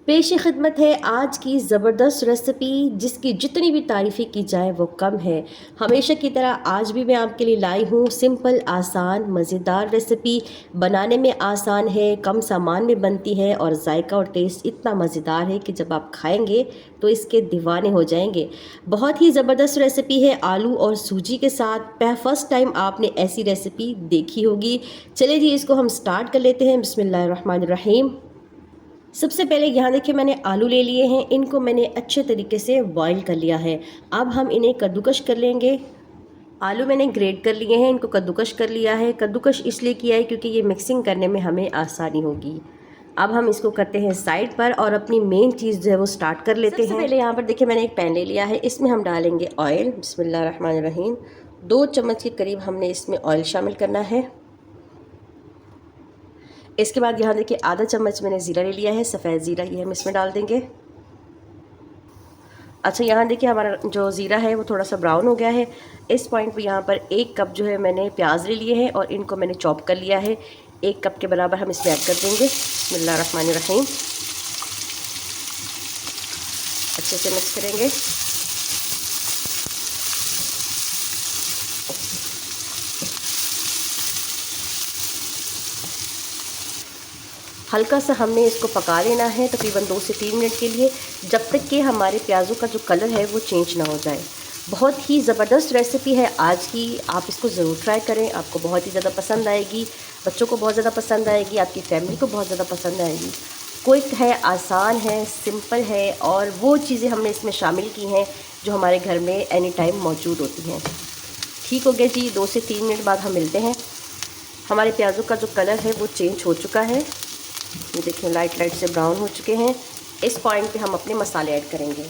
पेश खिदमत है आज की ज़बरदस्त रेसिपी जिसकी जितनी भी तारीफ़ें की जाए वो कम है। हमेशा की तरह आज भी मैं आपके लिए लाई हूँ सिंपल आसान मज़ेदार रेसिपी। बनाने में आसान है, कम सामान में बनती है और जायका और टेस्ट इतना मज़ेदार है कि जब आप खाएंगे तो इसके दीवाने हो जाएंगे। बहुत ही ज़बरदस्त रेसिपी है आलू और सूजी के साथ। फर्स्ट टाइम आपने ऐसी रेसिपी देखी होगी। चलिए जी इसको हम स्टार्ट कर लेते हैं। बिस्मिल्लाहिर्रहमानिर्रहीम। सबसे पहले यहाँ देखिए मैंने आलू ले लिए हैं, इनको मैंने अच्छे तरीके से बॉईल कर लिया है। अब हम इन्हें कद्दूकश कर लेंगे। आलू मैंने ग्रेट कर लिए हैं, इनको कद्दूकश कर लिया है। कद्दूकश इसलिए किया है क्योंकि ये मिक्सिंग करने में हमें आसानी होगी। अब हम इसको करते हैं साइड पर और अपनी मेन चीज़ जो है वो स्टार्ट कर लेते हैं। सबसे पहले यहाँ पर देखिए मैंने एक पैन ले लिया है, इसमें हम डालेंगे ऑयल। बिस्मिल्लाहिर्रहमानिर्रहीम। 2 चम्मच के करीब हमने इसमें ऑयल शामिल करना है। इसके बाद यहाँ देखिए आधा चम्मच मैंने ज़ीरा ले लिया है, सफ़ेद ज़ीरा, ये हम इसमें डाल देंगे। अच्छा यहाँ देखिए हमारा जो ज़ीरा है वो थोड़ा सा ब्राउन हो गया है। इस पॉइंट पे यहाँ पर 1 कप जो है मैंने प्याज ले लिए हैं और इनको मैंने चॉप कर लिया है। 1 कप के बराबर हम इसमें ऐड कर देंगे। बिस्मिल्लाहिर्रहमानिर्रहीम। अच्छे से मिक्स करेंगे। हल्का सा हमने इसको पका लेना है तकरीबन 2 से 3 मिनट के लिए, जब तक कि हमारे प्याज़ों का जो कलर है वो चेंज ना हो जाए। बहुत ही ज़बरदस्त रेसिपी है आज की, आप इसको ज़रूर ट्राई करें, आपको बहुत ही ज़्यादा पसंद आएगी। बच्चों को बहुत ज़्यादा पसंद आएगी, आपकी फैमिली को बहुत ज़्यादा पसंद आएगी। क्विक है, आसान है, सिंपल है और वो चीज़ें हमने इसमें शामिल की हैं जो हमारे घर में एनी टाइम मौजूद होती हैं। ठीक हो गया जी, 2 से 3 मिनट बाद हम मिलते हैं। हमारे प्याज़ों का जो कलर है वो चेंज हो चुका है, ये देखिए लाइट लाइट से ब्राउन हो चुके हैं। इस पॉइंट पे हम अपने मसाले ऐड करेंगे।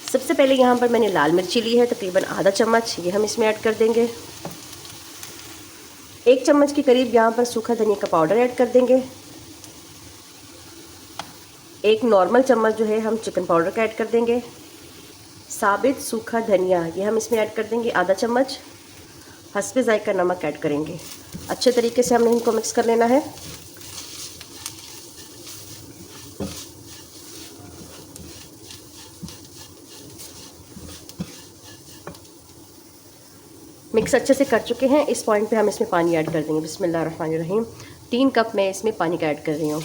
सबसे पहले यहाँ पर मैंने लाल मिर्ची ली है तकरीबन आधा चम्मच, ये हम इसमें ऐड कर देंगे। 1 चम्मच के करीब यहाँ पर सूखा धनिया का पाउडर ऐड कर देंगे। 1 नॉर्मल चम्मच जो है हम चिकन पाउडर का ऐड कर देंगे। साबित सूखा धनिया ये हम इसमें ऐड कर देंगे आधा चम्मच। हस्बे जायका नमक ऐड करेंगे। अच्छे तरीके से हमने इनको मिक्स कर लेना है। मिक्स अच्छे से कर चुके हैं। इस पॉइंट पे हम इसमें पानी ऐड कर देंगे। बिस्मिल्लाहिर्रहमानिर्रहीम। 3 कप मैं इसमें पानी का ऐड कर रही हूँ।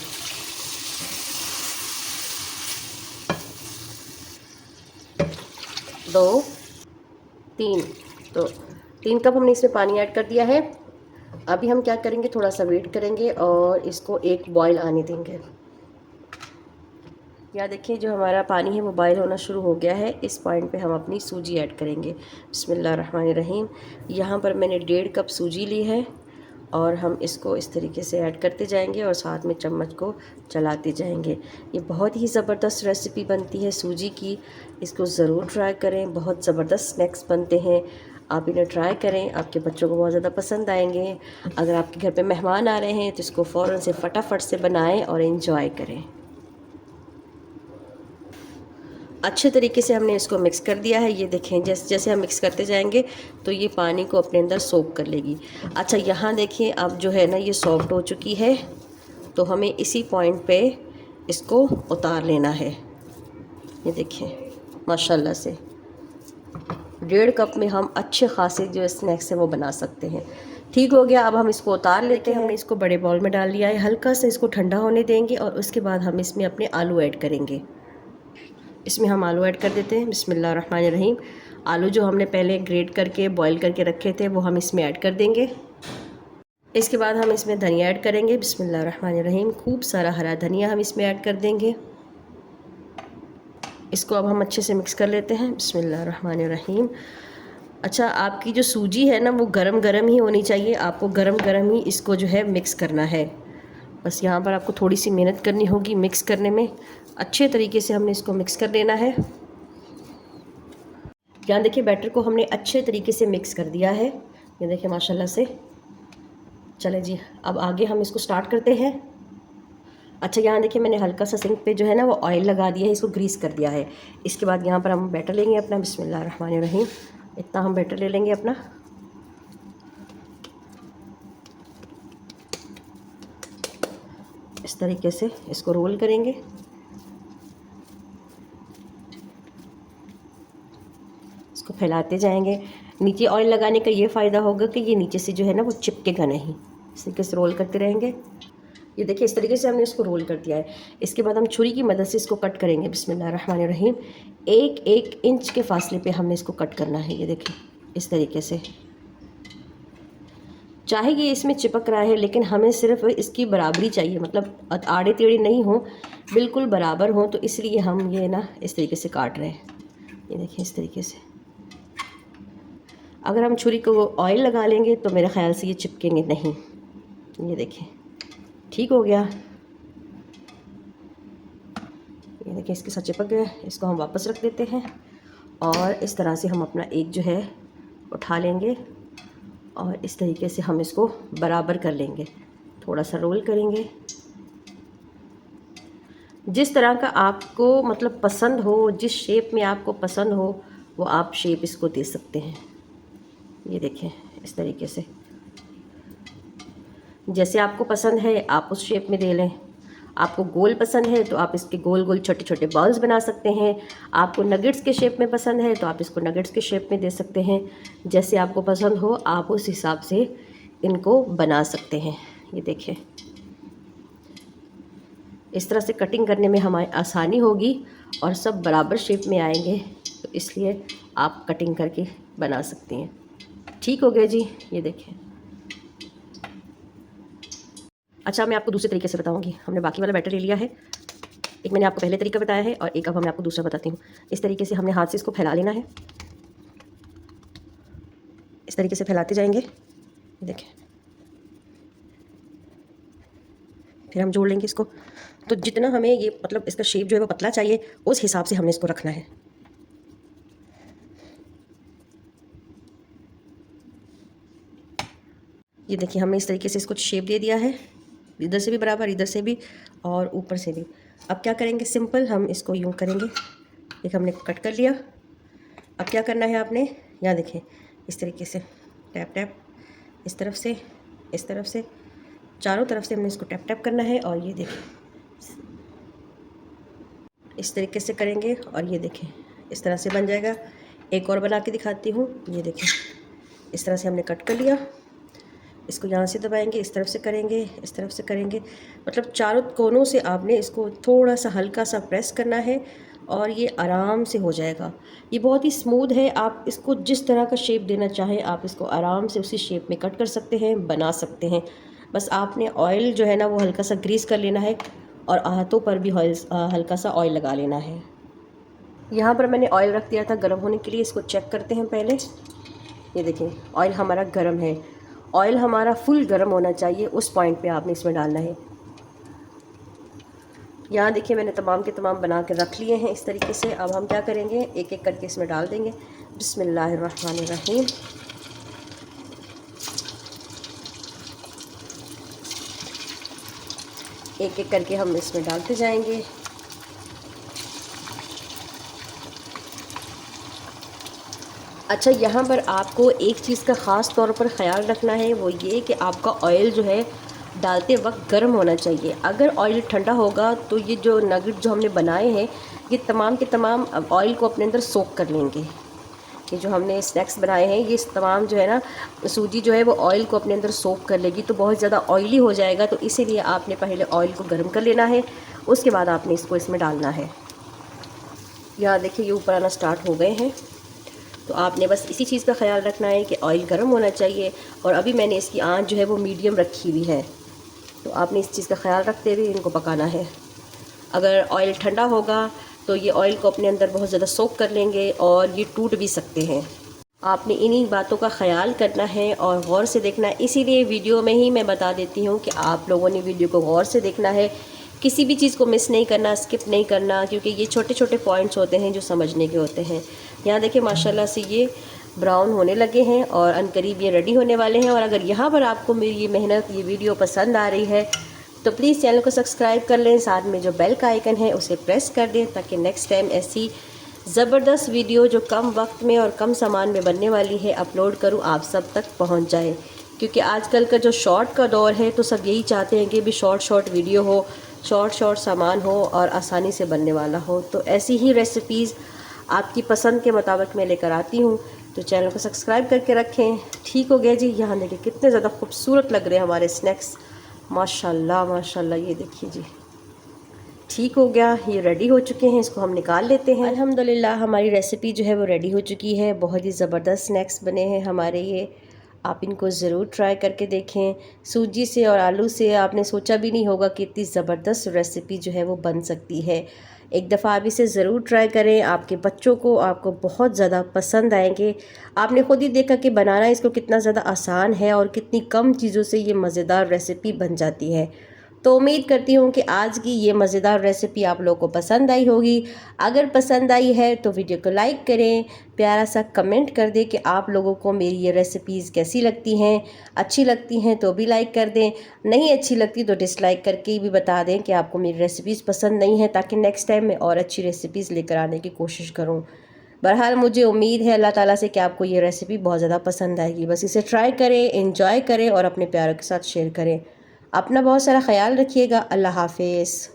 दो 3 तो 3 कप हमने इसमें पानी ऐड कर दिया है। अभी हम क्या करेंगे, थोड़ा सा वेट करेंगे और इसको एक बॉयल आने देंगे। या देखिए जो हमारा पानी है वो बॉयल होना शुरू हो गया है। इस पॉइंट पे हम अपनी सूजी ऐड करेंगे। बिस्मिल्लाहिर्रहमानिर्रहीम। यहाँ पर मैंने 1.5 कप सूजी ली है और हम इसको इस तरीके से ऐड करते जाएंगे और साथ में चम्मच को चलाते जाएंगे। ये बहुत ही ज़बरदस्त रेसिपी बनती है सूजी की, इसको ज़रूर ट्राई करें। बहुत ज़बरदस्त स्नैक्स बनते हैं, आप इन्हें ट्राई करें, आपके बच्चों को बहुत ज़्यादा पसंद आएंगे। अगर आपके घर पे मेहमान आ रहे हैं तो इसको फ़ौरन से फटाफट से बनाएं और एंजॉय करें। अच्छे तरीके से हमने इसको मिक्स कर दिया है। ये देखें जैसे जैसे हम मिक्स करते जाएंगे तो ये पानी को अपने अंदर सोक कर लेगी। अच्छा यहाँ देखिए अब जो है ना ये सॉफ्ट हो चुकी है, तो हमें इसी पॉइंट पे इसको उतार लेना है। ये देखिए माशाल्लाह से 1.5 कप में हम अच्छे खासे जो स्नैक्स हैं वो बना सकते हैं। ठीक हो गया, अब हम इसको उतार लेते हैं। हमने इसको बड़े बाउल में डाल लिया है, हल्का सा इसको ठंडा होने देंगे और उसके बाद हम इसमें अपने आलू ऐड करेंगे। इसमें हम आलू ऐड कर देते हैं। बिस्मिल्लाहिर्रहमानिर्रहीम। आलू जो हमने पहले ग्रेट करके बॉईल करके रखे थे वो हम इसमें ऐड कर देंगे। इसके बाद हम इसमें धनिया ऐड करेंगे। बिस्मिल्लाहिर्रहमानिर्रहीम। खूब सारा हरा धनिया हम इसमें ऐड कर देंगे। इसको अब हम अच्छे से मिक्स कर लेते हैं। बिस्मिल्लाहिर्रहमानिर्रहीम। अच्छा आपकी जो सूजी है ना वो गरम गरम ही होनी चाहिए, आपको गरम गरम ही इसको जो है मिक्स करना है। बस यहाँ पर आपको थोड़ी सी मेहनत करनी होगी मिक्स करने में। अच्छे तरीके से हमने इसको मिक्स कर लेना है। यहाँ देखिए बैटर को हमने अच्छे तरीके से मिक्स कर दिया है, ये देखिए माशाल्लाह से। चले जी अब आगे हम इसको स्टार्ट करते हैं। अच्छा यहाँ देखिए मैंने हल्का सा सिंक पे जो है ना वो ऑयल लगा दिया है, इसको ग्रीस कर दिया है। इसके बाद यहाँ पर हम बैटर लेंगे अपना। बिस्मिल्लाहिर्रहमानिर्रहीम। इतना हम बैटर ले लेंगे अपना। इस इस तरीके से इसको रोल करेंगे। इसको फैलाते जाएंगे। नीचे ऑयल लगाने का ये फ़ायदा होगा कि ये नीचे से जो है ना वो चिपकेगा नहीं। इस तरीके से रोल करते रहेंगे। ये देखिए इस तरीके से हमने इसको रोल कर दिया है। इसके बाद हम छुरी की मदद से इसको कट करेंगे। बिस्मिल्लाहिर्रहमानिर्रहीम। 1-1 इंच के फासले पे हमने इसको कट करना है। ये देखिए इस तरीके से। चाहे ये इसमें चिपक रहा है लेकिन हमें सिर्फ इसकी बराबरी चाहिए, मतलब आड़े टेढ़े नहीं हो, बिल्कुल बराबर हो, तो इसलिए हम ये ना इस तरीके से काट रहे हैं। ये देखिए इस तरीके से। अगर हम छुरी को ऑयल लगा लेंगे तो मेरे ख़्याल से ये चिपकेंगे नहीं। ये देखिए ठीक हो गया। ये देखिए इसके साथ चिपक गया। इसको हम वापस रख देते हैं और इस तरह से हम अपना एक जो है उठा लेंगे और इस तरीके से हम इसको बराबर कर लेंगे। थोड़ा सा रोल करेंगे। जिस तरह का आपको मतलब पसंद हो, जिस शेप में आपको पसंद हो, वो आप शेप इसको दे सकते हैं। ये देखें इस तरीके से जैसे आपको पसंद है आप उस शेप में दे लें। आपको गोल पसंद है तो आप इसके गोल गोल छोटे छोटे बॉल्स बना सकते हैं। आपको नगेट्स के शेप में पसंद है तो आप इसको नगेट्स के शेप में दे सकते हैं। जैसे आपको पसंद हो आप उस हिसाब से इनको बना सकते हैं। ये देखें इस तरह से कटिंग करने में हमारी आसानी होगी और सब बराबर शेप में आएंगे, तो इसलिए आप कटिंग करके बना सकती हैं। ठीक हो गया जी। ये देखें। अच्छा मैं आपको दूसरे तरीके से बताऊंगी। हमने बाकी वाला बैटर ले लिया है। एक मैंने आपको पहले तरीका बताया है और एक अब मैं आपको दूसरा बताती हूँ। इस तरीके से हमने हाथ से इसको फैला लेना है। इस तरीके से फैलाते जाएंगे। देखें फिर हम जोड़ लेंगे इसको। तो जितना हमें ये मतलब इसका शेप जो है वो पतला चाहिए उस हिसाब से हमने इसको रखना है। ये देखिए हमने इस तरीके से इसको शेप दे दिया है, इधर से भी बराबर, इधर से भी और ऊपर से भी। अब क्या करेंगे, सिंपल हम इसको यूँ करेंगे। एक हमने कट कर लिया। अब क्या करना है आपने, यहाँ देखें इस तरीके से टैप टैप, इस तरफ से इस तरफ से, चारों तरफ से हमने इसको टैप टैप करना है। और ये देखें इस तरीके से करेंगे और ये देखें इस तरह से बन जाएगा। एक और बना के दिखाती हूँ। ये देखें इस तरह से हमने कट कर लिया। इसको यहाँ से दबाएंगे, इस तरफ से करेंगे, इस तरफ से करेंगे, मतलब चारों कोनों से आपने इसको थोड़ा सा हल्का सा प्रेस करना है और ये आराम से हो जाएगा। ये बहुत ही स्मूथ है। आप इसको जिस तरह का शेप देना चाहें आप इसको आराम से उसी शेप में कट कर सकते हैं, बना सकते हैं। बस आपने ऑयल जो है ना वो हल्का सा ग्रीस कर लेना है और हाथों पर भी हल्का सा ऑयल लगा लेना है। यहाँ पर मैंने ऑयल रख दिया था गर्म होने के लिए। इसको चेक करते हैं पहले। ये देखें ऑयल हमारा गर्म है। ऑयल हमारा फुल गर्म होना चाहिए, उस पॉइंट पे आपने इसमें डालना है। यहाँ देखिए मैंने तमाम के तमाम बना के रख लिए हैं इस तरीके से। अब हम क्या करेंगे, एक एक करके इसमें डाल देंगे। बिस्मिल्लाहिर्रहमानिर्रहीम। एक एक करके हम इसमें डालते जाएंगे। अच्छा यहाँ पर आपको एक चीज़ का ख़ास तौर पर ख़याल रखना है, वो ये कि आपका ऑयल जो है डालते वक्त गर्म होना चाहिए। अगर ऑयल ठंडा होगा तो ये जो नगेट जो हमने बनाए हैं ये तमाम के तमाम ऑयल को अपने अंदर सोक कर लेंगे। ये जो हमने स्नैक्स बनाए हैं ये तमाम जो है ना सूजी जो है वो ऑयल को अपने अंदर सोक कर लेगी, तो बहुत ज़्यादा ऑयली हो जाएगा। तो इसीलिए आपने पहले ऑयल को गर्म कर लेना है, उसके बाद आपने इसको इसमें डालना है। यहाँ देखिए ये ऊपर आना स्टार्ट हो गए हैं। तो आपने बस इसी चीज़ का ख्याल रखना है कि ऑयल गर्म होना चाहिए। और अभी मैंने इसकी आंच जो है वो मीडियम रखी हुई है, तो आपने इस चीज़ का ख्याल रखते हुए इनको पकाना है। अगर ऑयल ठंडा होगा तो ये ऑयल को अपने अंदर बहुत ज़्यादा सोक कर लेंगे और ये टूट भी सकते हैं। आपने इन्हीं बातों का ख्याल करना है और गौर से देखना है। इसीलिए वीडियो में ही मैं बता देती हूँ कि आप लोगों ने वीडियो को गौर से देखना है, किसी भी चीज़ को मिस नहीं करना, स्किप नहीं करना, क्योंकि ये छोटे छोटे पॉइंट्स होते हैं जो समझने के होते हैं। यहाँ देखिए माशाल्लाह से ये ब्राउन होने लगे हैं और अनकरीब ये रेडी होने वाले हैं। और अगर यहाँ पर आपको मेरी ये मेहनत, ये वीडियो पसंद आ रही है तो प्लीज़ चैनल को सब्सक्राइब कर लें, साथ में जो बेल का आइकन है उसे प्रेस कर दें ताकि नेक्स्ट टाइम ऐसी ज़बरदस्त वीडियो जो कम वक्त में और कम सामान में बनने वाली है अपलोड करूँ आप सब तक पहुँच जाए। क्योंकि आजकल का जो शॉर्ट का दौर है तो सब यही चाहते हैं कि भी शॉर्ट वीडियो हो, शॉर्ट सामान हो और आसानी से बनने वाला हो। तो ऐसी ही रेसिपीज़ आपकी पसंद के मुताबिक मैं लेकर आती हूँ। तो चैनल को सब्सक्राइब करके रखें। ठीक हो गया जी। यहाँ देखिए कितने ज़्यादा खूबसूरत लग रहे हैं हमारे स्नैक्स, माशाल्लाह माशाल्लाह। ये देखिए जी, ठीक हो गया, ये रेडी हो चुके हैं। इसको हम निकाल लेते हैं। अल्हम्दुलिल्लाह हमारी रेसिपी जो है वो रेडी हो चुकी है। बहुत ही ज़बरदस्त स्नैक्स बने हैं हमारे ये। आप इनको ज़रूर ट्राई करके देखें। सूजी से और आलू से आपने सोचा भी नहीं होगा कि इतनी ज़बरदस्त रेसिपी जो है वो बन सकती है। एक दफ़ा आप इसे ज़रूर ट्राई करें। आपके बच्चों को आपको बहुत ज़्यादा पसंद आएंगे। आपने ख़ुद ही देखा कि बनाना इसको कितना ज़्यादा आसान है और कितनी कम चीज़ों से ये मज़ेदार रेसिपी बन जाती है। तो उम्मीद करती हूँ कि आज की ये मज़ेदार रेसिपी आप लोगों को पसंद आई होगी। अगर पसंद आई है तो वीडियो को लाइक करें, प्यारा सा कमेंट कर दें कि आप लोगों को मेरी ये रेसिपीज़ कैसी लगती हैं। अच्छी लगती हैं तो भी लाइक कर दें, नहीं अच्छी लगती तो डिसलाइक करके भी बता दें कि आपको मेरी रेसिपीज़ पसंद नहीं है, ताकि नेक्स्ट टाइम मैं और अच्छी रेसिपीज़ लेकर आने की कोशिश करूँ। बहरहाल मुझे उम्मीद है अल्लाह ताला से कि आपको ये रेसिपी बहुत ज़्यादा पसंद आएगी। बस इसे ट्राई करें, एंजॉय करें और अपने प्यारों के साथ शेयर करें। अपना बहुत सारा ख्याल रखिएगा। अल्लाह हाफ़िज़।